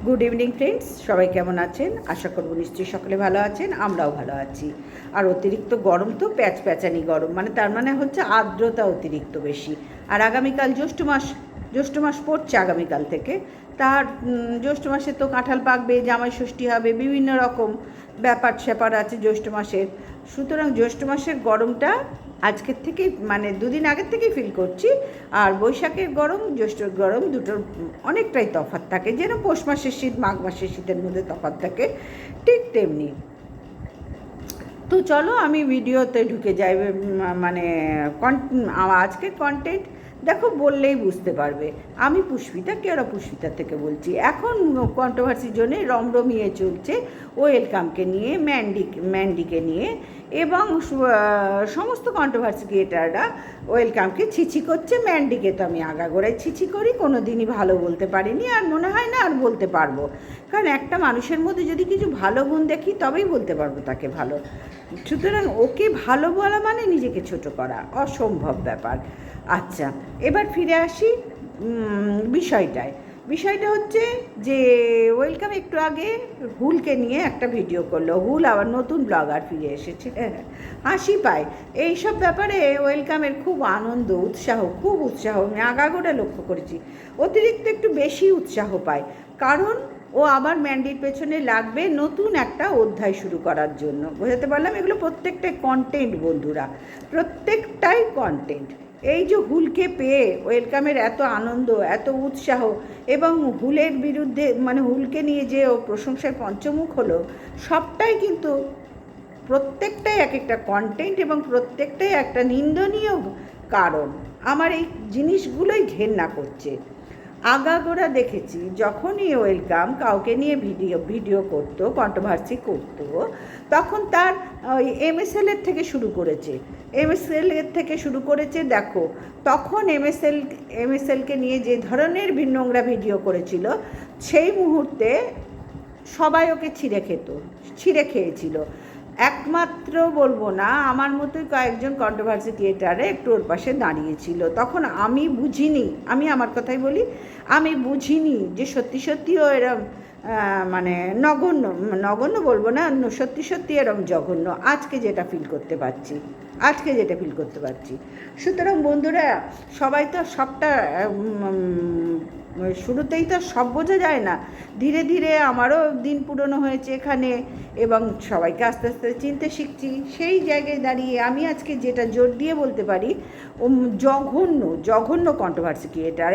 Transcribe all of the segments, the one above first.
Good evening friends, সবাই কেমন আছেন? আশা করব নিশ্চয়ই সকলে ভালো আছেন, আমরাও ভালো আছি। আর অতিরিক্ত গরম তো প্যাচপ্যাচানি গরম, তার মানে হচ্ছে আর্দ্রতা অতিরিক্ত বেশি। আর আগামীকাল জ্যৈষ্ঠ মাস পড়ছে আগামীকাল থেকে। তার জ্যৈষ্ঠ মাসে তো কাঁঠাল পাকবে, জামাই ষষ্ঠী হবে, বিভিন্ন রকম ব্যাপার স্যাপার আছে জ্যৈষ্ঠ মাসের। সুতরাং জ্যৈষ্ঠ মাসের গরমটা আজকের থেকে দুদিন আগের থেকেই ফিল করছি। আর বৈশাখের গরম জ্যৈষ্ঠর গরম দুটোর অনেকটাই তফাৎ থাকে, যেন পৌষ মাসের শীত মাঘ মাসের শীতের মধ্যে তফাৎ থাকে, ঠিক তেমনি। তো চলো আমি ভিডিওতে ঢুকে যাই। আজকের কন্টেন্ট দেখো, বললেই বুঝতে পারবে। আমি পুষ্পিতা, কেওড়া পুষ্পিতা থেকে বলছি। এখন কন্ট্রোভার্সির জন্যে রমরমিয়ে চলছে ওয়েলকামকে নিয়ে, ম্যান্ডিকে নিয়ে, এবং সমস্ত কন্ট্রোভার্সি ক্রিয়েটাররা ওয়েলকামকে ছিছি করছে। ম্যান্ডিকে তো আমি আগাগোড়ায় ছিছি করি, কোনো দিনই ভালো বলতে পারিনি, আর মনে হয় না আর বলতে পারবো। কারণ একটা মানুষের মধ্যে যদি কিছু ভালো গুণ দেখি তবেই বলতে পারবো তাকে ভালো। সুতরাং ওকে ভালো বলা মানে নিজেকে ছোট করা, অসম্ভব ব্যাপার। আচ্ছা, এবার ফিরে আসি বিষয়টা হচ্ছে যে ওয়েলকাম একটু আগে হুলকে নিয়ে একটা ভিডিও করলো। হুল আবার নতুন ব্লগার ফিরে এসেছে, হাসি পায় এইসব ব্যাপারে। ওয়েলকামের খুব আনন্দ, খুব উৎসাহ আমি আগাগোড়া লক্ষ্য করেছি। অতিরিক্ত একটু বেশি উৎসাহ পায়, কারণ ও আবার ম্যান্ডির পেছনে লাগবে নতুন একটা অধ্যায় শুরু করার জন্য। বোঝাতে পারলাম? এগুলো প্রত্যেকটাই কন্টেন্ট বন্ধুরা, প্রত্যেকটাই কন্টেন্ট। এই যে হুলকে পেয়ে ওয়েলকামের এত আনন্দ, এত উৎসাহ, এবং হুলের বিরুদ্ধে হুলকে নিয়ে যে ও প্রশংসায় পঞ্চমুখ হলো, সবটাই কিন্তু প্রত্যেকটাই এক একটা কন্টেন্ট, এবং প্রত্যেকটাই একটা নিন্দনীয় কারণ। আমার এই জিনিসগুলোই ঘেন্না করছে। আগাগোড়া দেখেছি যখনই ওয়েলকাম কাউকে নিয়ে ভিডিও করতো, কন্ট্রোভার্সি করতো, তখন তার এমএসএলের থেকে শুরু করেছে। দেখো, তখন এমএসএলকে নিয়ে যে ধরনের নোংরা ভিডিও করেছিল, সেই মুহূর্তে সবাই ওকে ছিঁড়ে খেয়েছিল। একমাত্র বলবো না, আমার মতোই কয়েকজন কন্ট্রোভার্সি ক্রিয়েটারে একটু ওর পাশে দাঁড়িয়েছিল। তখন আমি বুঝিনি, আমি আমার কথাই বলি, আমি বুঝিনি যে সত্যি ও এরম নগণ্য বলবো না, সত্যি এরম জঘন্য। আজকে যেটা ফিল করতে পারছি। সুতরাং বন্ধুরা, সবাই তো সবটা শুরুতেই তো সব বোঝা যায় না। ধীরে ধীরে আমারও দিন পুরনো হয়েছে এখানে, এবং সবাইকে আস্তে আস্তে চিনতে শিখছি। সেই জায়গায় দাঁড়িয়ে আমি আজকে যেটা জোর দিয়ে বলতে পারি, ও জঘন্য কন্ট্রোভার্সি ক্রিয়েটার,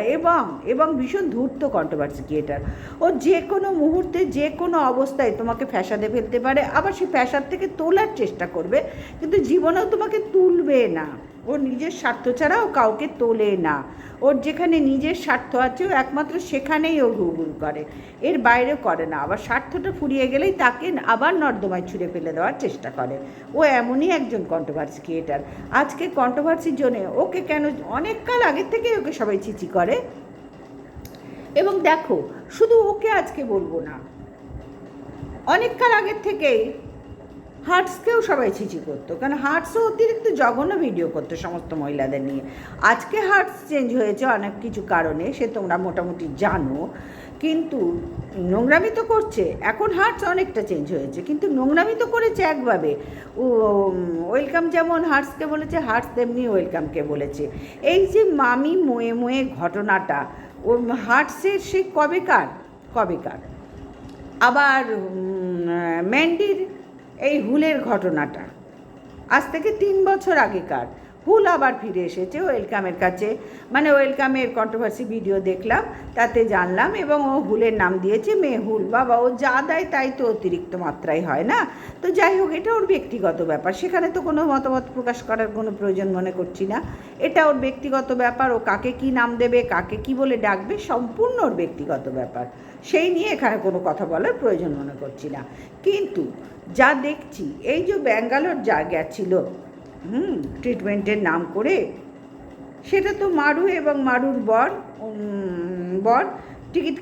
এবং ভীষণ ধূর্ত কন্ট্রোভার্সি ক্রিয়েটার। ও যে কোনো মুহূর্তে যে কোনো অবস্থায় তোমাকে ফ্যাসাদে ফেলতে পারে, আবার সে ফ্যাসাদ থেকে তোলার চেষ্টা করবে, কিন্তু জীবনেও তোমাকে তুলবে না। ও নিজের স্বার্থ ছাড়া ও কাউকে তোলে না। ওর যেখানে নিজের স্বার্থ আছে, ও একমাত্র সেখানেই ও ঘুরঘুর করে, এর বাইরে করে না। আবার স্বার্থটা ফুরিয়ে গেলেই তাকে আবার নর্দমায় ছুঁড়ে ফেলে দেওয়ার চেষ্টা করে। ও এমনই একজন কন্ট্রোভার্সি ক্রিয়েটার। আজকে কন্ট্রোভার্সির জন্যে ওকে কেন অনেক কাল আগের থেকেই ওকে সবাই চিচি করে। এবং দেখো, শুধু ওকে আজকে বলবো না, অনেক কাল আগের থেকেই হার্টসকেও সবাই ছিচি করতো, কারণ হার্টসও অতিরিক্ত জঘন্য ভিডিও করতো সমস্ত মহিলাদের নিয়ে। আজকে হার্টস চেঞ্জ হয়েছে অনেক কিছু কারণে, সে তোমরা মোটামুটি জানো, কিন্তু নোংরামি তো করছে। এখন হার্টস অনেকটা চেঞ্জ হয়েছে, কিন্তু নোংরামি তো করেছে একভাবে। ওয়েলকাম যেমন হার্টসকে বলেছে, হার্টস তেমনি ওয়েলকামকে বলেছে। এই যে মামি মোয়ে ঘটনাটা, ও হার্টসের সে কবেকার। আবার ম্যান্ডির এই হুলের ঘটনাটা আজ থেকে 3 বছর আগেকার। হুল আবার ফিরে এসেছে ওয়েলকামের কাছে, ওয়েলকামের কন্ট্রোভার্সি ভিডিও দেখলাম, তাতে জানলাম, এবং ও হুলের নাম দিয়েছে মেয়ে হুল। বাবা, ও যা দেয় তাই তো অতিরিক্ত মাত্রায় হয় না? তো যাই হোক, এটা ওর ব্যক্তিগত ব্যাপার, সেখানে তো কোনো মতামত প্রকাশ করার কোনো প্রয়োজন মনে করছি না। এটা ওর ব্যক্তিগত ব্যাপার। ও কাকে কি নাম দেবে, কাকে কি বলে ডাকবে, সম্পূর্ণ ওর ব্যক্তিগত ব্যাপার। সেই নিয়ে এখানে কোনো কথা বলার প্রয়োজন মনে করছি না। কিন্তু যা দেখছি, এই যে ব্যাঙ্গালোর যা গেছিল ট্রিটমেন্টের নাম করে, সেটা তো মারু এবং মারুর বর টিকিট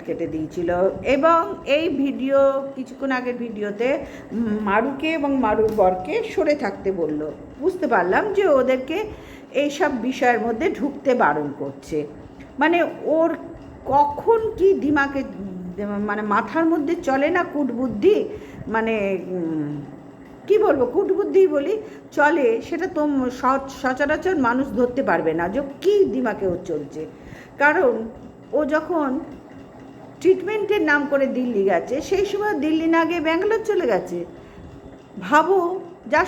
কেটে দিয়েছিল। এবং এই ভিডিও, কিছুক্ষণ আগের ভিডিওতে মারুকে এবং মারুর বরকে সরে থাকতে বলল। বুঝতে পারলাম যে ওদেরকে এইসব বিষয়ের মধ্যে ঢুকতে বারণ করছে। ওর কখন কি দিমাগে মানে মাথার মধ্যে চলে না কূটবুদ্ধি, মানে কি বলবো, কূটবুদ্ধি বলি চলে, সেটা তো সচরাচর মানুষ ধরতে পারবে না যে কী দিমাগে ওর চলছে। কারণ ও যখন ট্রিটমেন্টের নাম করে দিল্লি গেছে, সেই সময় দিল্লি না গিয়ে ব্যাঙ্গালোর চলে গেছে। ভাবো, যা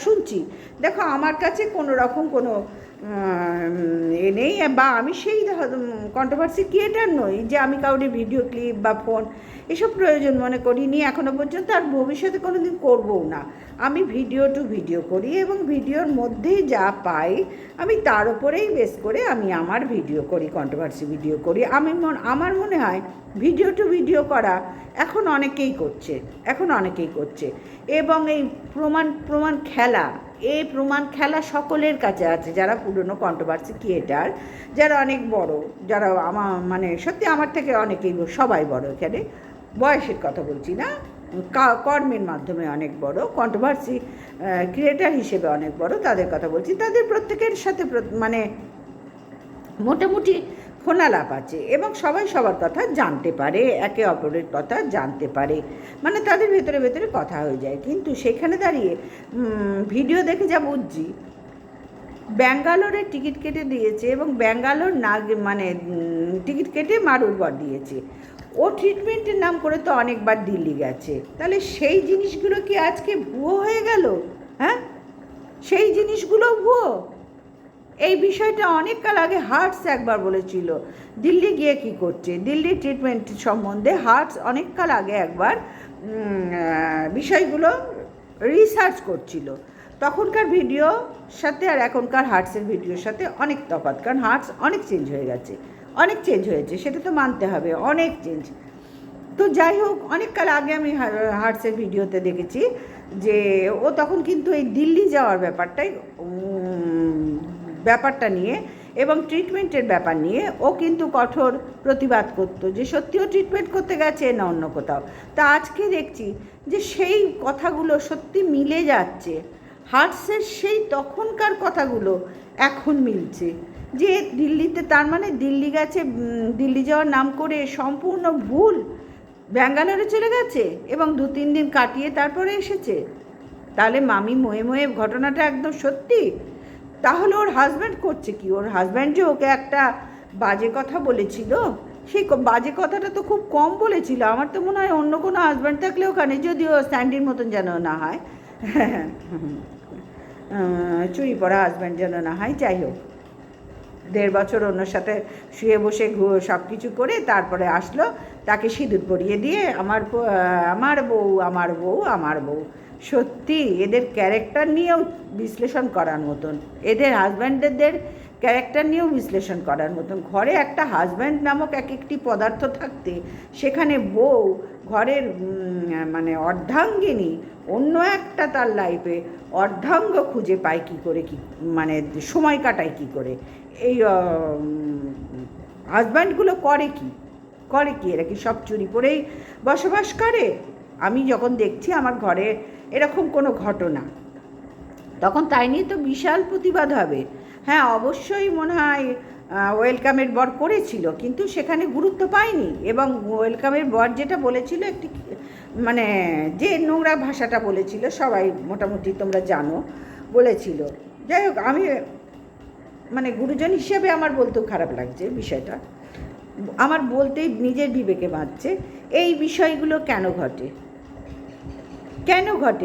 শুনছি দেখো, আমার কাছে কোনো রকম কোনো এ নেই, বা আমি সেই কন্ট্রোভার্সি ক্রিয়েটার নই যে আমি কাউরি ভিডিও ক্লিপ বা ফোন এসব প্রয়োজন মনে করিনি এখনও পর্যন্ত, আর ভবিষ্যতে কোনো দিন করবও না। আমি ভিডিও টু ভিডিও করি এবং ভিডিওর মধ্যেই যা পাই আমি তার উপরেই বেস করে আমি আমার ভিডিও করি, কন্ট্রোভার্সি ভিডিও করি। আমার মনে হয় ভিডিও টু ভিডিও করা এখন অনেকেই করছে এবং এই প্রমাণ খেলা সকলের কাছে আছে, যারা পুরনো কন্ট্রোভার্সি ক্রিয়েটার, যারা অনেক বড়, যারা আমার মানে সত্যি আমার থেকে অনেকেই, সবাই বড়, এখানে বয়সের কথা বলছি না, কর্মের মাধ্যমে অনেক বড়, কন্ট্রোভার্সি ক্রিয়েটার হিসেবে অনেক বড়, তাদের কথা বলছি। তাদের প্রত্যেকের সাথে মানে মোটামুটি ফোনালাপ আছে এবং সবাই সবার কথা জানতে পারে, একে অপরের কথা জানতে পারে, মানে তাদের ভেতরে কথা হয়ে যায়। কিন্তু সেখানে দাঁড়িয়ে ভিডিও দেখে যা বুঝছি, ব্যাঙ্গালোরে টিকিট কেটে দিয়েছে এবং ব্যাঙ্গালোর না মানে টিকিট কেটে মারুরবার দিয়েছে। ও ট্রিটমেন্টের নাম করে তো অনেকবার দিল্লি গেছে, তাহলে সেই জিনিসগুলো কি আজকে ভুয়ো হয়ে গেল? হ্যাঁ, সেই জিনিসগুলো ভুয়ো। এই বিষয়টা অনেক কাল আগে হার্টস একবার বলেছিল দিল্লি গিয়ে কি করছে, দিল্লি ট্রিটমেন্ট সম্বন্ধে হার্টস অনেক কাল আগে একবার বিষয়গুলো রিসার্চ করছিল। তখনকার ভিডিওর সাথে আর এখনকার হার্টসের ভিডিওর সাথে অনেক তফাৎ, কারণ হার্টস অনেক চেঞ্জ হয়েছে, সেটা তো মানতে হবে, অনেক চেঞ্জ। তো যাই হোক, অনেক কাল আগে আমি হার্টসের ভিডিওতে দেখেছি যে ও তখন কিন্তু এই দিল্লি যাওয়ার ব্যাপারটা নিয়ে এবং ট্রিটমেন্টের ব্যাপার নিয়ে ও কিন্তু কঠোর প্রতিবাদ করতো যে সত্যিও ট্রিটমেন্ট করতে গেছে না অন্য কোথাও। তা আজকে দেখছি যে সেই কথাগুলো সত্যি মিলে যাচ্ছে, হার্টসের সেই তখনকার কথাগুলো এখন মিলছে যে দিল্লিতে, তার মানে দিল্লি গেছে, দিল্লি যাওয়ার নাম করে সম্পূর্ণ ভুল, ব্যাঙ্গালোরে চলে গেছে এবং 2-3 দিন কাটিয়ে তারপরে এসেছে। তাহলে মামি মোয়ে ঘটনাটা একদম সত্যি। তাহলে ওর হাজব্যান্ড করছে কি? ওর হাজব্যান্ড যে ওকে একটা বাজে কথা বলেছিল, সেই বাজে কথাটা তো খুব কম বলেছিল। আমার তো মনে হয় অন্য কোনো হাজব্যান্ড থাকলে ওখানে, যদিও স্যান্ডির মতন যেন না হয়, চুরি পড়া হাজব্যান্ড যেন না হয়, যাই হোক, 1.5 বছর অন্যর সাথে শুয়ে বসে সব কিছু করে তারপরে আসলো, তাকে সিঁদুর পরিয়ে দিয়ে আমার বউ। সত্যি এদের ক্যারেক্টার নিয়েও বিশ্লেষণ করার মতন, এদের হাজব্যান্ডদের ক্যারেক্টার নিয়েও বিশ্লেষণ করার মতন। ঘরে একটা হাজব্যান্ড নামক একটি পদার্থ থাকতে সেখানে বউ, ঘরের মানে অর্ধাঙ্গিনী, অন্য একটা তার লাইফে অর্ধাঙ্গ খুঁজে পায় কী করে, কি মানে সময় কাটায় কী করে, এই হাজব্যান্ডগুলো করে কি এরা কি সব চুরি করেই বসবাস করে? আমি যখন দেখছি আমার ঘরে এরকম কোনো ঘটনা, তখন তাই নিয়ে তো বিশাল প্রতিবাদ হবে। হ্যাঁ, অবশ্যই মনে হয় ওয়েলকামের বর করেছিল, কিন্তু সেখানে গুরুত্ব পায়নি, এবং ওয়েলকামের বর যেটা বলেছিল, একটি মানে যে নোংরা ভাষাটা বলেছিল, সবাই মোটামুটি তোমরা জানো, বলেছিল। যাই হোক, আমি মানে গুরুজন হিসেবে আমার বলতেও খারাপ লাগছে বিষয়টা, আমার বলতেই নিজের বিবেকে বাঁধছে। এই বিষয়গুলো কেন ঘটে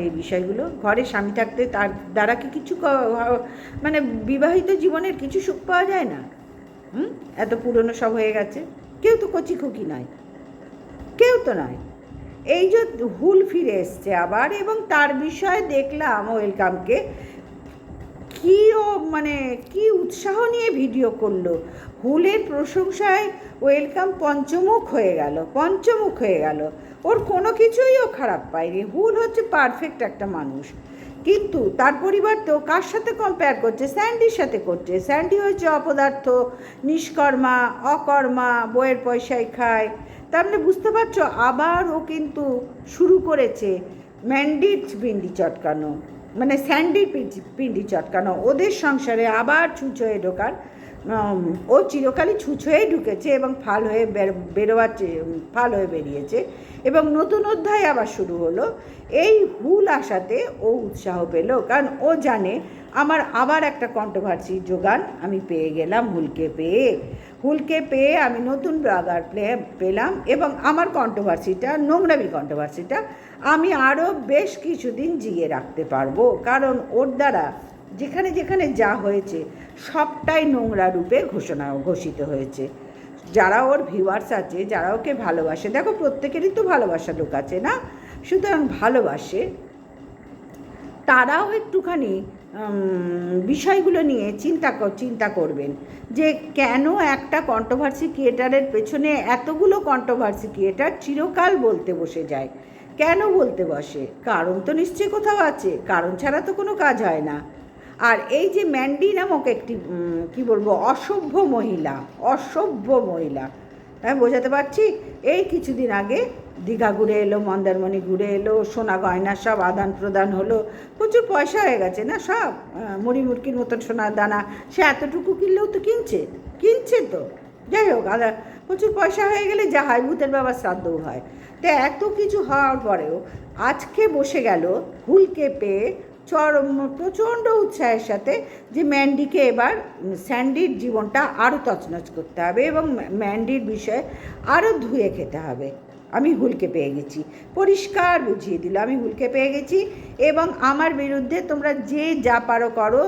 এই বিষয়গুলো? ঘরে স্বামী থাকতে তার দ্বারা কি কিছু মানে বিবাহিত জীবনের কিছু সুখ পাওয়া যায় না? এত পুরনো সব হয়ে গেছে, কেউ তো কচি খুকি নয়, এই যে হুল ফিরে এসছে আবার, এবং তার বিষয়ে দেখলাম ওয়েলকামকে মানে কি উৎসাহ নিয়ে ভিডিও করলো। হুলের প্রশংসায় ওয়েলকাম পঞ্চমুখ হয়ে গেল। ওর কোনো কিছুই ও খারাপ পায়নি। হুল হচ্ছে পারফেক্ট একটা মানুষ, কিন্তু তার পরিবর্তে ও কার সাথে কম্পেয়ার করছে? স্যান্ডির সাথে করছে। স্যান্ডি হচ্ছে অপদার্থ, নিষ্কর্মা, অকর্মা, বইয়ের পয়সায় খায়। তার মানে বুঝতে পারছো, আবার ও কিন্তু শুরু করেছে ম্যান্ডির পিন্ডি চটকানো, মানে স্যান্ডির পিন্ডি চটকানো, ওদের সংসারে আবার ছুঁচ হয়ে ঢোকার ও চিরকালই ছুঁচ হয়েই ঢুকেছে এবং ফাল হয়ে বেরোবার ফাল হয়ে বেরিয়েছে এবং নতুন অধ্যায় আবার শুরু হলো। এই হুল আসাতে ও উৎসাহ পেল, কারণ ও জানে আমার আবার একটা কন্ট্রোভার্সি যোগান আমি পেয়ে গেলাম। হুলকে পেয়ে আমি নতুন ব্লগার পেলাম এবং আমার কন্ট্রোভার্সিটা, নোংরামি কন্ট্রোভার্সিটা আমি আরও বেশ কিছুদিন জিয়ে রাখতে পারবো, কারণ ওর দ্বারা যেখানে যেখানে যা হয়েছে সবটাই নোংরা রূপে ঘোষিত হয়েছে। যারা ওর ভিউয়ার্স আছে, যারা ওকে ভালোবাসে, দেখো প্রত্যেকেরই তো ভালোবাসা লোক আছে না, সুতরাং ভালোবাসে, তারাও একটুখানি বিষয়গুলো নিয়ে চিন্তা করবেন যে কেন একটা কন্ট্রোভার্সি ক্রিয়েটারের পেছনে এতগুলো কন্ট্রোভার্সি ক্রিয়েটার চিরকাল বলতে বসে যায়। কেন বলতে বসে? কারণ তো নিশ্চয়ই কোথাও আছে, কারণ ছাড়া তো কোনো কাজ হয় না। আর এই যে ম্যান্ডি নামক একটি কি বলবো অসভ্য মহিলা, আমি বোঝাতে পারছি, এই কিছুদিন আগে দীঘা ঘুরে এলো, মন্দারমণি ঘুরে এলো, সোনা গয়না সব আদান প্রদান হলো, প্রচুর পয়সা হয়ে গেছে না, সব মুড়ির মতন সোনার দানা, সে এতটুকু কিনলেও তো কিনছে তো, যাই হোক প্রচুর পয়সা হয়ে গেলে যা হয়, ভূতের বাবার শ্রাদ্ধও হয়। তো এত কিছু হওয়ার পরেও আজকে বসে গেল হুলকে পেয়ে প্রচণ্ড উৎসাহের সাথে যে ম্যান্ডিকে এবার স্যান্ডির জীবনটা আরও তছনছ করতে হবে এবং ম্যান্ডির বিষয়ে আরও ধুয়ে খেতে হবে। আমি হুলকে পেয়ে গেছি, পরিষ্কার বুঝিয়ে দিল আমি হুলকে পেয়ে গেছি এবং আমার বিরুদ্ধে তোমরা যে যা পারো করো,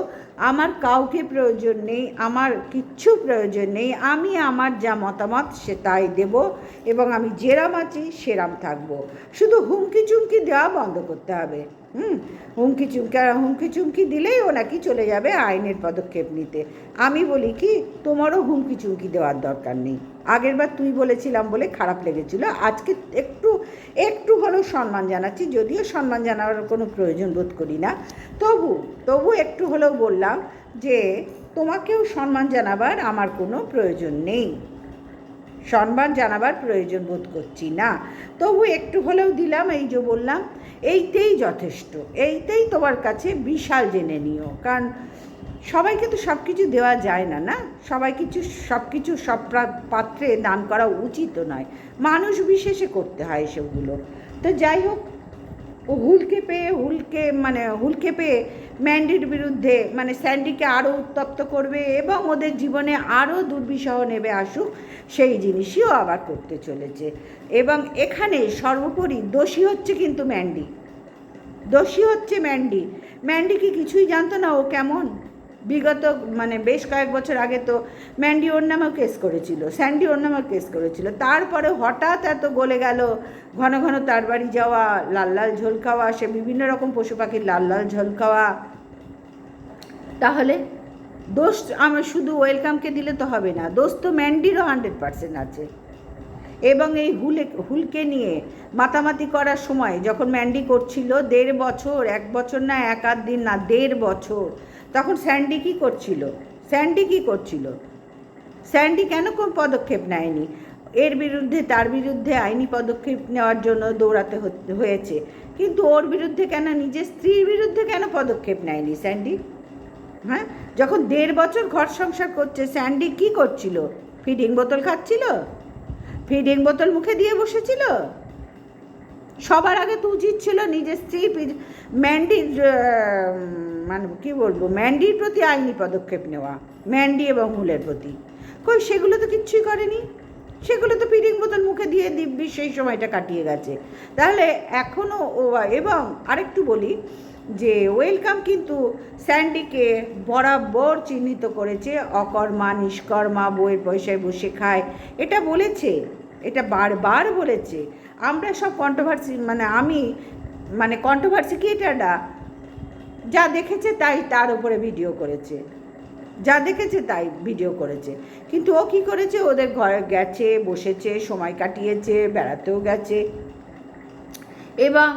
আমার কাউকে প্রয়োজন নেই, আমার কিচ্ছু প্রয়োজন নেই। আমি আমার যা মতামত সে তাই দেব এবং আমি যেরাম আছি সেরাম থাকবো। শুধু হুমকি চুমকি দেওয়া বন্ধ করতে হবে। হুমকি চুমকি দিলেই ও নাকি চলে যাবে আইনের পদক্ষেপ নিতে। আমি বলি কি, তোমারও হুমকি চুমকি দেওয়ার দরকার নেই। আগেরবার তুই বলেছিলাম বলে খারাপ লেগেছিল, আজকে একটু হলেও সম্মান জানাচ্ছি, যদিও সম্মান জানাবার কোনো প্রয়োজন বোধ করি না, তবু একটু হলেও বললাম যে তোমাকেও সম্মান জানাবার আমার কোনো প্রয়োজন নেই, সম্মান জানাবার প্রয়োজন বোধ করছি না, তবু একটু হলেও দিলাম। এই যে বললাম, এইতেই যথেষ্ট, এইতেই তোমার কাছে বিশাল জেনে নিও, কারণ সবাইকে তো সব কিছু দেওয়া যায় না, সব কিছু সব পাত্রে দান করা উচিত নয়, মানুষ বিশেষে করতে হয় এসবগুলো। তো যাই হোক, ও হুলকে পেয়ে ম্যান্ডির বিরুদ্ধে স্যান্ডিকে আরও উত্তপ্ত করবে এবং ওদের জীবনে আরও দুর্বিষহ নেবে আসুক, সেই জিনিসইও আবার করতে চলেছে। এবং এখানে সর্বোপরি দোষী হচ্ছে কিন্তু ম্যান্ডি কি কিছুই জানতো না ও কেমন? বিগত বেশ কয়েক বছর আগে তো ম্যান্ডি ওর নামেও কেস করেছিল, স্যান্ডি ওর নামেও কেস করেছিল, তারপরে হঠাৎ এত গলে গেল, ঘন ঘন তার বাড়ি যাওয়া, লাল ঝোল খাওয়া, সে বিভিন্ন রকম পশু পাখির লাল ঝোল খাওয়া। তাহলে দোষ আমার শুধু ওয়েলকামকে দিলে তো হবে না, দোষ তো ম্যান্ডিরও 100% আছে। এবং এই হুলকে নিয়ে মাতামাতি করার সময় যখন ম্যান্ডি করছিল 1.5 বছর, 1 বছর না, 1 দিন না, 1.5 বছর, তখন স্যান্ডি কী করছিল? স্যান্ডি কেন কোন পদক্ষেপ নেয়নি? তার বিরুদ্ধে আইনি পদক্ষেপ নেওয়ার জন্য দৌড়াতে হয়েছে, কিন্তু ওর বিরুদ্ধে কেন, নিজের স্ত্রীর বিরুদ্ধে কেন পদক্ষেপ নেয়নি স্যান্ডি? হ্যাঁ, যখন 1.5 বছর ঘর সংসার করছে, স্যান্ডি কী করছিল? ফিডিং বোতল খাচ্ছিল, ফিডিং বোতল মুখে দিয়ে বসেছিল? সবার আগে তো উচিত ছিল নিজের স্ত্রী ম্যান্ডির ম্যান্ডির প্রতি আইনি পদক্ষেপ নেওয়া, ম্যান্ডি এবং হুলের প্রতি। সেগুলো তো কিচ্ছুই করেনি, সেগুলো তো ফিডিং বোতল মুখে দিয়ে দিব্যি সেই সময়টা কাটিয়ে গেছে। তাহলে এখনও এবং আরেকটু বলি যে ওয়েলকাম কিন্তু স্যান্ডিকে বরাবর চিহ্নিত করেছে অকর্মা, নিষ্কর্মা, বউয়ের পয়সায় বসে খায়, এটা বলেছে, এটা বারবার বলেছে। আমরা সব কন্ট্রোভার্সি ক্রিয়েটাররা যা দেখেছে তাই তার উপরে ভিডিও করেছে, কিন্তু ও কী করেছে? ওদের ঘরে গেছে, বসেছে, সময় কাটিয়েছে, বেড়াতেও গেছে এবং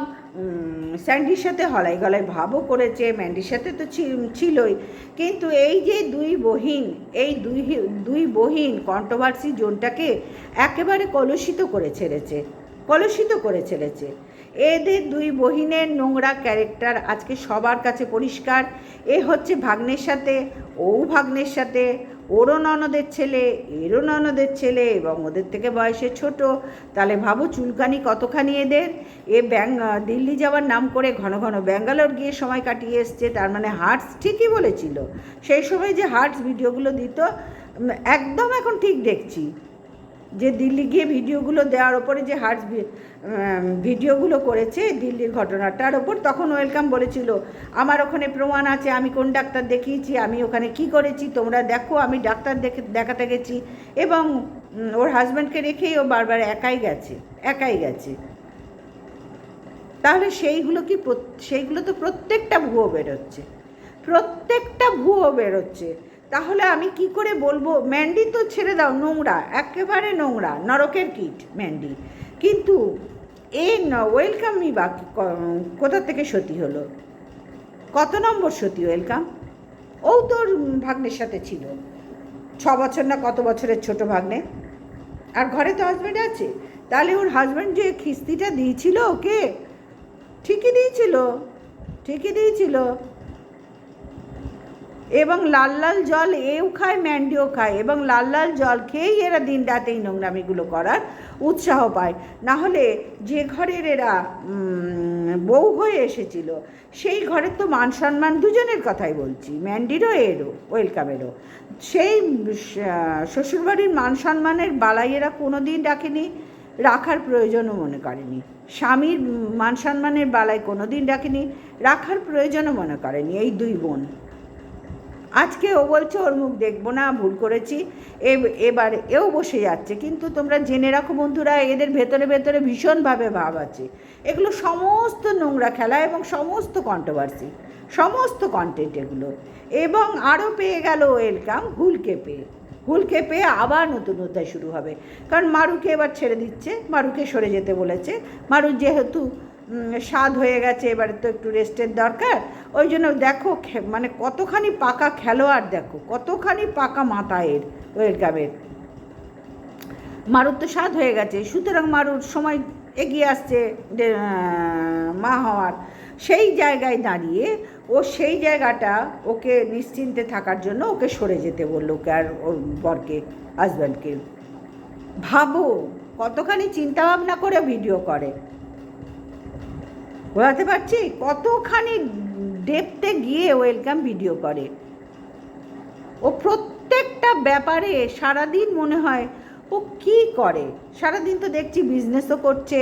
স্যান্ডির সাথে হলাই গলায় ভাবও করেছে, ম্যান্ডির সাথে তো ছিলই, কিন্তু এই যে দুই বহিন কন্ট্রোভার্সি জোনটাকে একেবারে কলুষিত করে ছেড়েছে। এদের দুই বহিনের নোংরা ক্যারেক্টার আজকে সবার কাছে পরিষ্কার। এ হচ্ছে ভাগ্নের সাথে, ও ভাগ্নের সাথে, ওরও ননদের ছেলে, এরও ননদের ছেলে, এবং ওদের থেকে বয়সে ছোট। তাহলে ভাবো চুলকানি কতখানি এদের। এ দিল্লি যাওয়ার নাম করে ঘন ঘন ব্যাঙ্গালোর গিয়ে সময় কাটিয়ে এসছে। তার মানে হার্টস ঠিকই বলেছিল সেই সময়, যে হার্টস ভিডিওগুলো দিত একদম এখন ঠিক দেখছি, যে দিল্লি গিয়ে ভিডিওগুলো দেওয়ার ওপরে যে হার্টস ভিডিওগুলো করেছে দিল্লির ঘটনাটার ওপর, তখন ওয়েলকাম বলেছিল আমার ওখানে প্রমাণ আছে, আমি কোন ডাক্তার দেখিয়েছি, আমি ওখানে কি করেছি, তোমরা দেখো, আমি ডাক্তার দেখাতে গেছি। এবং ওর হাজব্যান্ডকে রেখেই ও বারবার একাই গেছে। তাহলে সেইগুলো তো প্রত্যেকটা ভুয়ো বেরোচ্ছে। তাহলে আমি কি করে বলবো? ম্যান্ডি তো ছেড়ে দাও, নোংরা, একেবারে নোংরা, নরকের কীট ম্যান্ডি। কিন্তু ওয়েলকামই বা কোথা থেকে সতী হলো? কত নম্বর সতী ওয়েলকাম? ও তোর ভাগ্নের সাথে ছিল 6 বছর না কত বছরের ছোট ভাগ্নে, আর ঘরে তো হাজব্যান্ড আছে। তাহলে ওর হাজব্যান্ড যে খিস্তিটা দিয়েছিল ওকে, ঠিকই দিয়েছিল। এবং লাল লাল জল এও খায়, ম্যান্ডিও খায়, এবং লাল লাল জল খেয়েই এরা দিন রাতে এই নোংরামিগুলো করার উৎসাহ পায়। না হলে যে ঘরের এরা বউ হয়ে এসেছিল সেই ঘরের তো মান সম্মান, দুজনের কথাই বলছি, ম্যান্ডিরও এরও ওয়েলকামেরও, সেই শ্বশুরবাড়ির মান সম্মানের বালাই এরা কোনো দিন রাখেনি, রাখার প্রয়োজনও মনে করেনি। স্বামীর মান সম্মানের বালাই কোনো দিন রাখেনি, রাখার প্রয়োজনও মনে করেনি এই দুই বোন। আজকে ও বলছে ওর মুখ দেখবো না, ভুল করেছি, এবার এও বসে যাচ্ছে। কিন্তু তোমরা জেনে রাখো বন্ধুরা, এদের ভেতরে ভীষণভাবে ভাব আছে। এগুলো সমস্ত নোংরা খেলা এবং সমস্ত কন্ট্রোভার্সি, সমস্ত কন্টেন্ট এগুলো। এবং আরও পেয়ে গেল ওয়েলকাম হুলকে পেয়ে আবার নতুনতায় শুরু হবে। কারণ মারুকে এবার ছেড়ে দিচ্ছে, মারুকে সরে যেতে বলেছে। মারুর যেহেতু স্বাদ হয়ে গেছে, এবারে তো একটু রেস্টের দরকার। ওই জন্য দেখো মানে কতখানি পাকা খেলোয়াড়, দেখো কতখানি পাকা মাথা এর ওয়েলকামের। মারুর তো স্বাদ হয়ে গেছে, সুতরাং মারুর সময় এগিয়ে আসছে মা হওয়ার। সেই জায়গায় দাঁড়িয়ে সেই জায়গাটা ওকে নিশ্চিন্তে থাকার জন্য ওকে সরে যেতে বললো, ওকে আর ওর বরকে, হাজব্যান্ডকে। ভাবো কতখানি চিন্তাভাবনা করে ভিডিও করে, বোঝাতে পারছি? কতখানি ডেপথে গিয়ে ওয়েলকাম ভিডিও করে। ও প্রত্যেকটা ব্যাপারে সারাদিন মনে হয় ও কি করে। সারাদিন তো দেখছি বিজনেসও করছে,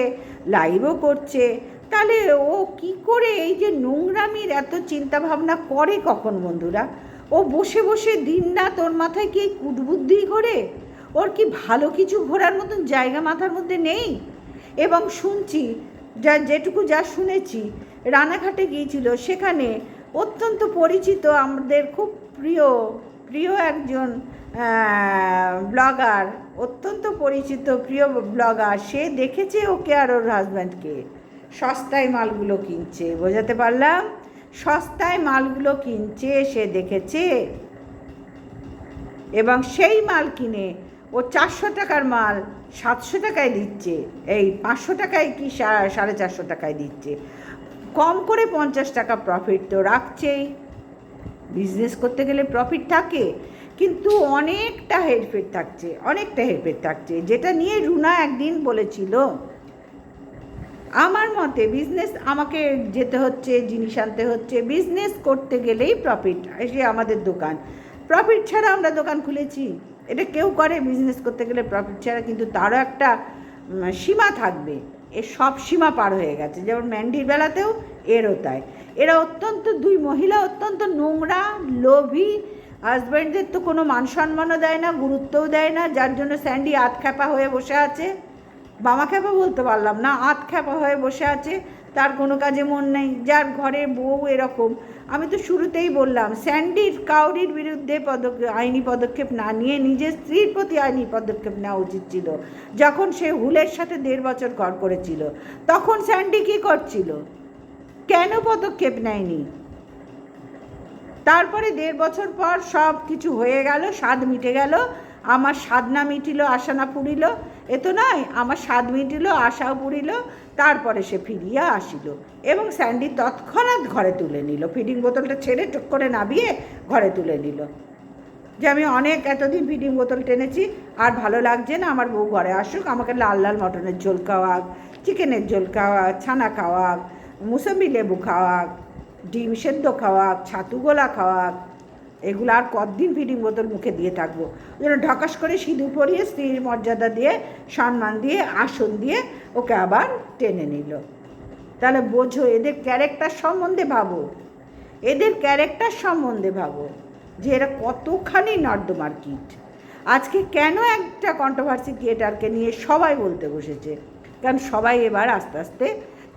লাইভও করছে। তাহলে ও কি করে এই যে নোংরামির এত চিন্তাভাবনা করে কখন বন্ধুরা? ও বসে বসে দিন রাত, ওর মাথায় কি কুটবুদ্ধি ঘোরে? ওর কি ভালো কিছু ঘোরার মতন জায়গা মাথার মধ্যে নেই? এবং শুনছি, যেটুকু শুনেছি, রানাঘাটে গিয়েছিল, সেখানে অত্যন্ত পরিচিত, আমাদের খুব প্রিয় একজন ব্লগার, অত্যন্ত পরিচিত প্রিয় ব্লগার, সে দেখেছে ওকে আর ওর হাজব্যান্ডকে সস্তায় মালগুলো কিনছে। বোঝাতে পারলাম? সস্তায় মালগুলো কিনছে সে দেখেছে, এবং সেই মাল কিনে ও 400 টাকার মাল 700 টাকায় দিচ্ছে, এই 500 টাকায় কি 450 টাকায় দিচ্ছে। কম করে 50 টাকা প্রফিট তো রাখছেই। বিজনেস করতে গেলে প্রফিট থাকে, কিন্তু অনেকটা হেরফের থাকছে, যেটা নিয়ে রুনা একদিন বলেছিল, আমার মতে বিজনেস আমাকে যেতে হচ্ছে, জিনিস আনতে হচ্ছে, বিজনেস করতে গেলেই প্রফিট। এসে আমাদের দোকান, প্রফিট ছাড়া আমরা দোকান খুলেছি? এটা কেউ করে বিজনেস করতে গেলে প্রফিট ছাড়া, কিন্তু তারও একটা সীমা থাকবে। এর সব সীমা পার হয়ে গেছে, যেমন ম্যান্ডির বেলাতেও এরও তাই। এরা দুই মহিলা অত্যন্ত নোংরা, লোভী, হাজব্যান্ডদের তো কোনো মান সম্মানও দেয় না, গুরুত্বও দেয় না, যার জন্য স্যান্ডি আধখ্যাপা হয়ে বসে আছে। বামা খ্যাপা বলতে পারলাম না, আধখ্যাপা হয়ে বসে আছে, তার কোনো কাজে মন নেই। যার ঘরে বউ এরকম, আমি তো শুরুতেই বললাম, স্যান্ডির কাউরির বিরুদ্ধে আইনি পদক্ষেপ না নিয়ে নিজের স্ত্রীর প্রতি আইনি পদক্ষেপ নেওয়া উচিত ছিল। যখন সে হুলের সাথে 1.5 বছর ঘর করেছিল, তখন স্যান্ডি কী করছিল? কেন পদক্ষেপ নেয়নি? তারপরে 1.5 বছর পর সব কিছু হয়ে গেল, স্বাদ মিটে গেল। আমার স্বাদ না মিটিল, আশা না পুরিল, এ তো নয়, আমার স্বাদ মিটিল, আশাও পুরিল। তারপরে সে ফিরিয়া আসিল এবং স্যান্ডি তৎক্ষণাৎ ঘরে তুলে নিল, ফিডিং বোতলটা ছেড়ে টুক করে নামিয়ে ঘরে তুলে নিল। যে আমি অনেক এতদিন ফিডিং বোতল টেনেছি, আর ভালো লাগছে না, আমার বউ ঘরে আসুক, আমাকে লাল লাল মটনের ঝোল খাওয়াক, চিকেনের ঝোল খাওয়াক, ছানা খাওয়াক, মুসম্বি লেবু খাওয়াক, ডিম সেদ্ধ খাওয়াক, ছাতু গোলা খাওয়াক। এগুলো আর কতদিন ফিডিং বোতল মুখে দিয়ে থাকবো? যেন ঢকাস করে সিঁদুর পরিয়ে স্ত্রীর মর্যাদা দিয়ে, সম্মান দিয়ে, আসন দিয়ে ওকে আবার টেনে নিল। তাহলে বোঝো, এদের ক্যারেক্টার সম্বন্ধে ভাবো, এদের ক্যারেক্টার সম্বন্ধে ভাবো যে এরা কতখানি নর্দমার কীট। আজকে কেন একটা কন্ট্রোভার্সি ক্রিয়েটারকে নিয়ে সবাই বলতে বসেছে? কারণ সবাই এবার আস্তে আস্তে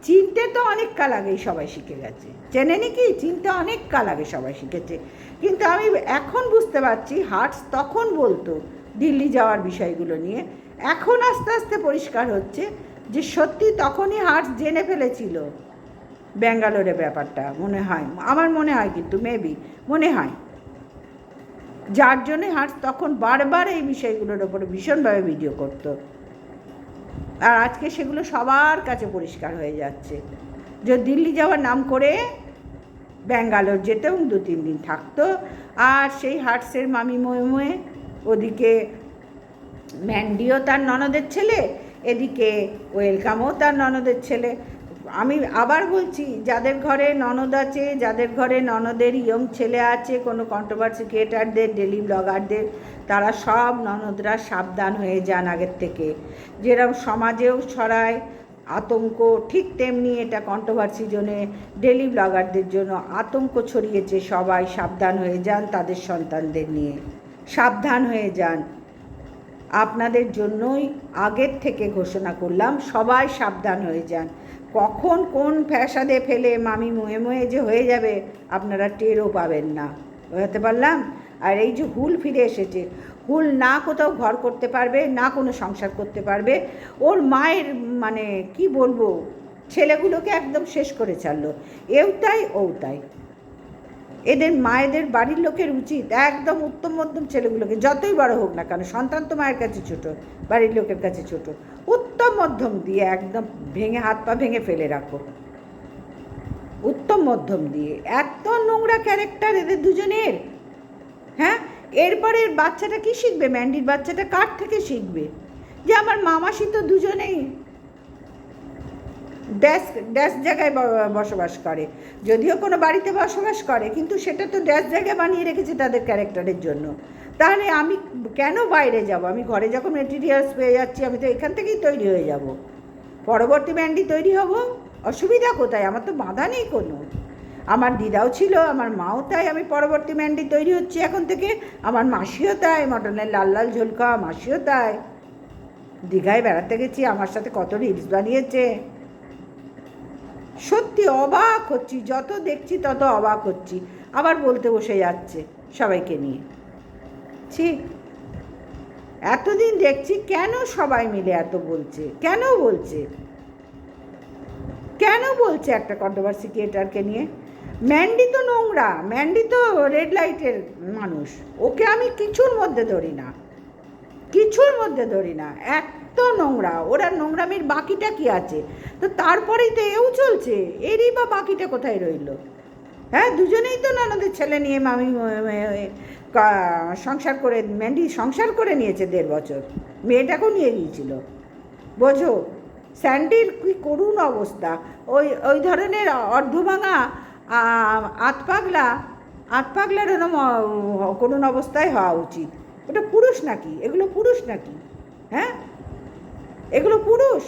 চিনতে তো অনেক কাল আগেই সবাই শিখে গেছে, চেনেনি কি? চিনতে অনেক কাল আগে সবাই শিখেছে। কিন্তু আমি এখন বুঝতে পারছি, হার্টস তখন বলতো দিল্লি যাওয়ার বিষয়গুলো নিয়ে, এখন আস্তে আস্তে পরিষ্কার হচ্ছে যে সত্যি তখনই হার্টস জেনে ফেলেছিল ব্যাঙ্গালোরের ব্যাপারটা, মনে হয়, আমার মনে হয়, কিন্তু মেবি মনে হয়, যার জন্যে হার্টস তখন বারবার এই বিষয়গুলোর ওপরে ভীষণভাবে ভিডিও করতো। আর আজকে সেগুলো সবার কাছে পরিষ্কার হয়ে যাচ্ছে যে দিল্লি যাওয়ার নাম করে ব্যাঙ্গালোর যেত এবং 2-3 দিন থাকতো। আর সেই হার্টসের মামি ময়ে ওদিকে ম্যান্ডিও তার ননদের ছেলে, এদিকে ওয়েলকামও তার ননদের ছেলে। আমি আবার বলছি, যাদের ঘরে ননদ আছে, যাদের ঘরে ননদের ইয়ং ছেলে আছে, কোনো কন্ট্রোভার্সি ক্রিয়েটারদের, ডেলি ব্লগারদের, তারা সব ননদরা সাবধান হয়ে যান আগের থেকে। যেরকম সমাজেও ছড়ায় আতঙ্ক, ঠিক তেমনি এটা কন্ট্রোভার্সি জন্যে ডেলি ব্লগারদের জন্য আতঙ্ক ছড়িয়েছে। সবাই সাবধান হয়ে যান, তাদের সন্তানদের নিয়ে সাবধান হয়ে যান। আপনাদের জন্যই আগের থেকে ঘোষণা করলাম, সবাই সাবধান হয়ে যান। কখন কোন ফ্যাসাদে ফেলে মামি মুয়ে যে হয়ে যাবে আপনারা টেরও পাবেন না, বুঝতে পারলাম। আর এই যে হুল ফিরে এসেছে, হুল না কোথাও ঘর করতে পারবে, না কোনো সংসার করতে পারবে। ওর মায়ের মানে কি বলবো, ছেলেগুলোকে একদম শেষ করে ছাড়লো। এও তাই, ও তাই। এদের মায়েদের বাড়ির লোকের উচিত একদম উত্তম মধ্যম ছেলেগুলোকে, যতই বড় হোক না কেন, সন্তান তো মায়ের কাছে ছোট, বাড়ির লোকের কাছে ছোট, উত্তম মধ্যম দিয়ে একদম ভেঙে, হাত পা ভেঙে ফেলে রাখো, উত্তম মধ্যম দিয়ে। এত নোংরা ক্যারেক্টার এদের দুজনের। হ্যাঁ, এরপরে বাচ্চাটা কি শিখবে? ম্যান্ডির বাচ্চাটা কার থেকে শিখবে? যে আমার মামাসি তো দুজনেই ড্যাশ জায়গায় বসবাস করে, যদিও কোনো বাড়িতে বসবাস করে, কিন্তু সেটা তো ড্যাশ জায়গায় বানিয়ে রেখেছে তাদের ক্যারেক্টারের জন্য। তাহলে আমি কেন বাইরে যাব? আমি ঘরে যখন মেটেরিয়ালস পেয়ে যাচ্ছি, আমি তো এখান থেকেই তৈরি হয়ে যাব, পরবর্তী ম্যান্ডি তৈরি হব। অসুবিধা কোথায়? আমার তো বাধা নেই কোনো। আমার দিদাও ছিল, আমার মাও তাই, আমি পরবর্তী ম্যান্ডি তৈরি হচ্ছি এখন থেকে। আমার মাসিও তাই, মটনের লাল লাল ঝোল খাওয়া মাসিও তাই। দীঘায় বেড়াতে গেছি, আমার সাথে কত রিলস বানিয়েছে। সত্যি অবাক হচ্ছি, যত দেখছি তত অবাক হচ্ছি। আবার বলতে বসে যাচ্ছে সবাইকে নিয়ে। ঠিক এতদিন দেখছি কেন সবাই মিলে এত বলছে, কেন বলছে, কেন বলছে একটা কন্ট্রোভার্সি ক্রিয়েটারকে নিয়ে? ম্যান্ডি তো নোংরা, ম্যান্ডি তো রেড লাইটের মানুষ, ওকে আমি কিছুর মধ্যে ধরি না, কিছুর মধ্যে ধরি না। এত নোংরা, ওরা নোংরামির বাকিটা কি আছে? তো তারপরেই তো এও চলছে, এরই বা বাকিটা কোথায় রইল? হ্যাঁ, দুজনেই তো ননদের ছেলে নিয়ে মামি সংসার করে, ম্যান্ডি সংসার করে নিয়েছে 1.5 বছর, মেয়েটাকেও নিয়ে গিয়েছিল। বোঝো স্যান্ডির কী করুণ অবস্থা। ওই ধরনের অর্ধভাঙা আতপাগলার এরকম করুণ অবস্থায় হওয়া উচিত। ওটা পুরুষ নাকি? এগুলো পুরুষ নাকি? হ্যাঁ, এগুলো পুরুষ?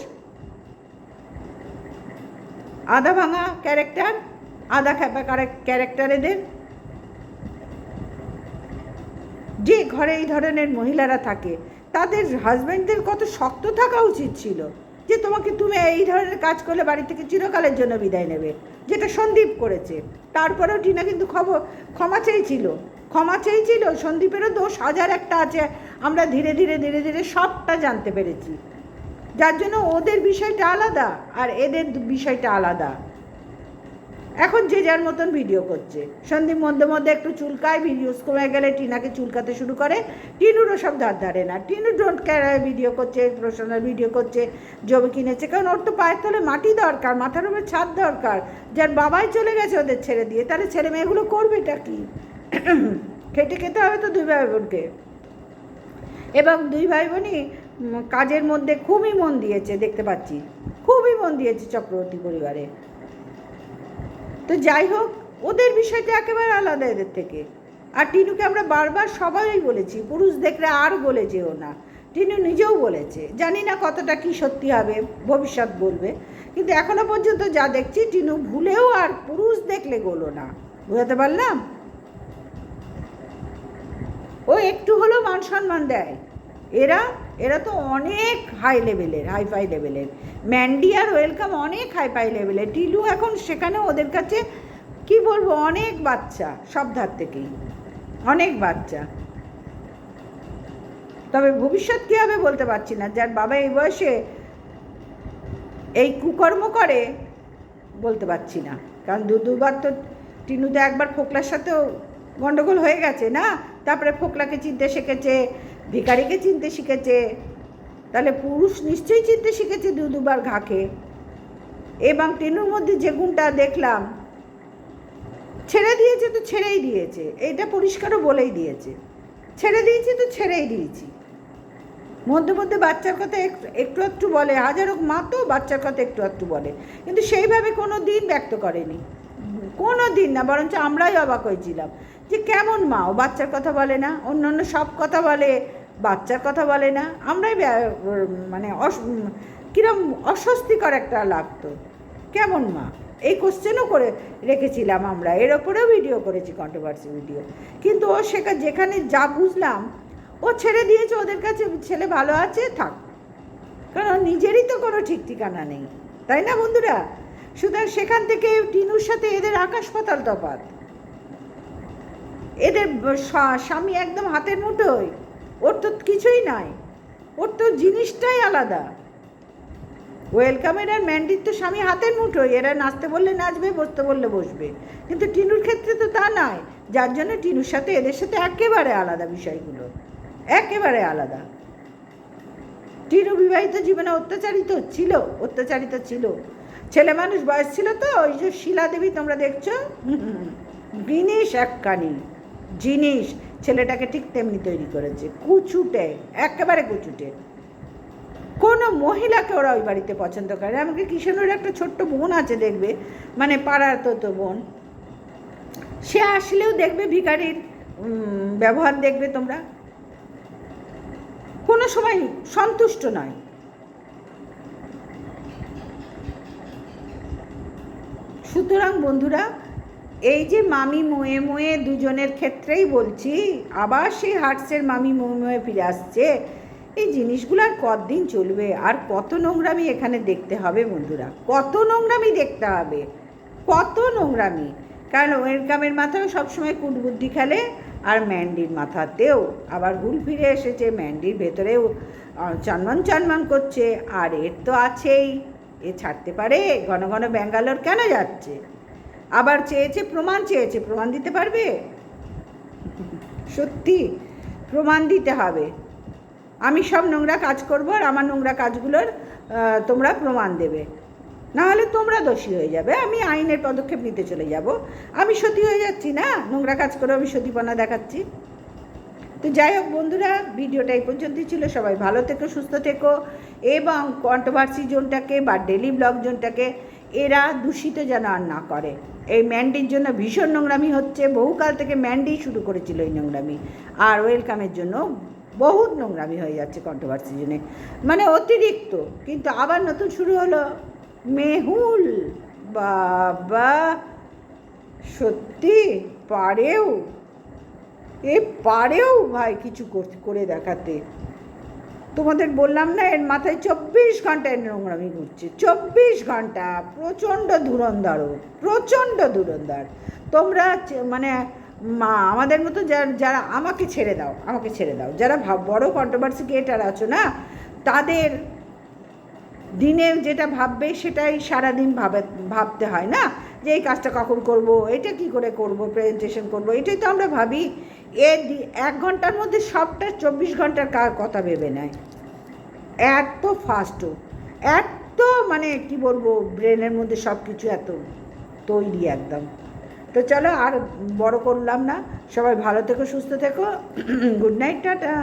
আধা ভাঙা ক্যারেক্টার, আধা খ্যাপা ক্যারেক্টার এদের। যে ঘরে এই ধরনের মহিলারা থাকে, তাদের হাজব্যান্ডদের কত শক্ত থাকা উচিত ছিল যে তুমি এই ধরনের কাজ করলে বাড়ি থেকে চিরকালের জন্য বিদায় নেবে, যেটা সন্দীপ করেছে। তারপরেও টিনা কিন্তু ক্ষমা চেয়েছিল। সন্দীপেরও দোষ হাজার একটা আছে, আমরা ধীরে ধীরে সবটা জানতে পেরেছি। যার জন্য ওদের বিষয়টা আলাদা আর এদের বিষয়টা আলাদা। এখন যে যার মতন ভিডিও করছে। সন্দীপ মধ্যে মধ্যে একটু চুলকায়, ভিডিওস কমে গেলে টিনাকে চুলকাতে শুরু করে। টিনুরও সব ধারে না, টিনু ডোন্ট কেয়ার, ভিডিও করছে, প্রফেশনাল ভিডিও করছে, জমি কিনেছে, কারণ ওর তো পায়ের তলে মাটি দরকার, মাথার উপরে ছাদ দরকার। যার বাবাই চলে গেছে ওদের ছেড়ে দিয়ে, তাহলে ছেলে মেয়েগুলো করবেটা কি? খেটে খেতে হবে তো দুই ভাই বোনকে। এবং দুই ভাই বোনই কাজের মধ্যে খুবই মন দিয়েছে, দেখতে পাচ্ছি খুবই মন দিয়েছে চক্রবর্তী পরিবারে। তো যাই হোক, ওদের বিষয়টা একেবারে আলাদা এদের থেকে। আর টিনুকে আমরা বারবার সবাই বলেছি, পুরুষ দেখলে আর বলে যেও না। টিনু নিজেও বলেছে, জানি না কতটা কি সত্যি হবে, ভবিষ্যৎ বলবে, কিন্তু এখনো পর্যন্ত যা দেখছি টিনু ভুলেও আর পুরুষ দেখলে গোলো না। বুঝাতে পারলাম? ও একটু হলেও মান সম্মান দেয়। এরা এরা তো অনেক হাই লেভেলের, হাইফাই লেভেলের। ম্যান্ডি আর ওয়েলকাম অনেক হাইফাই লেভেলের। টিলু এখন সেখানে ওদের কাছে কি বলবো, অনেক বাচ্চা, সব ধার থেকেই অনেক বাচ্চা। তবে ভবিষ্যৎ কী হবে বলতে পারছি না। যার বাবা এই বয়সে এই কুকর্ম করে বলতে পারছি না, কারণ দুবার তো টিনুতে একবার ফোকলার সাথেও গণ্ডগোল হয়ে গেছে না, তারপরে ফোকলাকে চিনতে শিখেছে, ভিখারিকে চিনতে শিখেছে, তাহলে পুরুষ নিশ্চয়ই চিনতে শিখেছে দুবার ঘাকে। এবং টিনুর মধ্যে যে গুণটা দেখলাম, ছেড়ে দিয়েছে তো ছেড়েই দিয়েছে, এইটা পরিষ্কারও বলেই দিয়েছে, ছেড়ে দিয়েছি তো ছেড়েই দিয়েছি। মধ্যে মধ্যে বাচ্চার কথা একটু একটু বলে, হাজার হোক মা তো বাচ্চার কথা একটু একটু বলে, কিন্তু সেইভাবে কোনো দিন ব্যক্ত করেনি, কোনো দিন না। বরঞ্চ আমরাই অবাক হয়েছিলাম যে কেমন মা, ও বাচ্চার কথা বলে না, অন্য অন্য সব কথা বলে, বাচ্চার কথা বলে না। আমরাই মানে কীরকম অস্বস্তিকর একটা লাগতো, কেমন মা, এই কোশ্চেনও করে রেখেছিলাম আমরা, এর ওপরেও ভিডিও করেছি, কন্ট্রোভার্সি ভিডিও। কিন্তু ও যেখানে যা বুঝলাম, ও ছেড়ে দিয়েছে, ওদের কাছে ছেলে ভালো আছে থাক, কারণ নিজেরই তো কোনো ঠিক ঠিকানা নেই, তাই না বন্ধুরা? সুতরাং সেখান থেকে টিনুর সাথে এদের আকাশ পাতাল তফাৎ। এদের স্বামী একদম হাতের মুঠোয়, ওর তো কিছুই নাই, ওর তো জিনিসটাই আলাদা। ওয়েলকামের আর ম্যান্ডির তো স্বামী হাতের মুঠোয়, এরা নাচতে বললে নাচবে, বসতে বললে বসবে, কিন্তু টিনুর ক্ষেত্রে তো তা নয়, যার জন্য টিনুর সাথে এদের সাথে একেবারে আলাদা বিষয়গুলো, একেবারে আলাদা। টিনু বিবাহিত জীবনে অত্যাচারিত ছিল, ছেলে মানুষ বয়স ছিল তো, ওই যে শিলা দেবী তোমরা দেখছো, জিনিস একখানি জিনিস, ছেলেটাকে ঠিক তেমনি তৈরি করেছে, কুচুটে, একেবারে কুচুটে। কোনো মহিলাকে ওরা ওই বাড়িতে পছন্দ করে। আমাকে কিষাণুর একটা ছোট্ট বোন আছে, দেখবে, মানে পাড়ার তো বোন, সে আসলেও দেখবে ভিখারির ব্যবহার দেখবে তোমরা, কোনো সময় সন্তুষ্ট নয়। সুতরাং বন্ধুরা, এই যে মামি মোয়ে মোয়ে দুজনের ক্ষেত্রেই বলছি, আবার সেই হার্টসের মামি মোয়ে মোয়ে ফিরে আসছে, এই জিনিসগুলো আর কতদিন চলবে? আর কত নোংরামি এখানে দেখতে হবে বন্ধুরা, কত নোংরামি দেখতে হবে, কত নোংরামি। কারণ ওয়েলকামের মাথায় সবসময় কুটবুদ্ধি খেলে, আর ম্যান্ডির মাথাতেও আবার ভুল ফিরে এসেছে, ম্যান্ডির ভেতরেও চনমন করছে। আর এর তো আছেই, এ ছাড়তে পারে? ঘন ঘন ব্যাঙ্গালোর কেন যাচ্ছে? আবার প্রমাণ দিতে পারবে? সত্যি প্রমাণ দিতে হবে। আমি সব নোংরা কাজ করব, আর আমার নোংরা কাজগুলোর তোমরা প্রমাণ দেবে, নাহলে তোমরা দোষী হয়ে যাবে, আমি আইনের পদক্ষেপ নিতে চলে যাব। আমি সতী হয়ে যাচ্ছি না, নোংরা কাজ করে আমি সতীপনা দেখাচ্ছি। তো যাই হোক বন্ধুরা, ভিডিওটা এই পর্যন্তই ছিল। সবাই ভালো থেকো, সুস্থ থেকো, এবং কন্ট্রোভার্সি জোনটাকে বা ডেলি ব্লগ জোনটাকে এরা দূষিত যেন আর না করে। এই ম্যান্ডির জন্য ভীষণ নোংরামি হচ্ছে, বহুকাল থেকে ম্যান্ডি শুরু করেছিল এই নোংরামি, আর ওয়েলকামের জন্য বহুত নোংরামি হয়ে যাচ্ছে কন্ট্রোভার্সি জন্যে, মানে অতিরিক্ত। কিন্তু আবার নতুন শুরু হলো মেহুল, বাবা সত্যি পারেও ভাই কিছু করে দেখাতে। তোমাদের বললাম না, এর মাথায় 24 ঘন্টা এর নোংরামি ঘুরছে, 24 ঘন্টা। প্রচণ্ড ধুরন্ধর। তোমরা মানে আমাদের মতো যারা আমাকে ছেড়ে দাও, যারা বড় কন্ট্রোভার্সি ক্রিয়েটার আছো না, তাদের দিনে যেটা ভাববে সেটাই সারাদিন ভাবতে হয় না, যে এই কাজটা কখন করব, এটা কি করে করব, প্রেজেন্টেশন করব, এটাই তো আমরা ভাবি। 1 ঘন্টার মধ্যে সবটা 24 ঘন্টার কথা ভেবে নেয়। এত ফাস্টও, এত মানে কি বলবো, ব্রেনের মধ্যে সব কিছু এত তৈরি একদম। তো চলো আর বড় করলাম না, সবাই ভালো থেকো, সুস্থ থেকো। Good night, tata.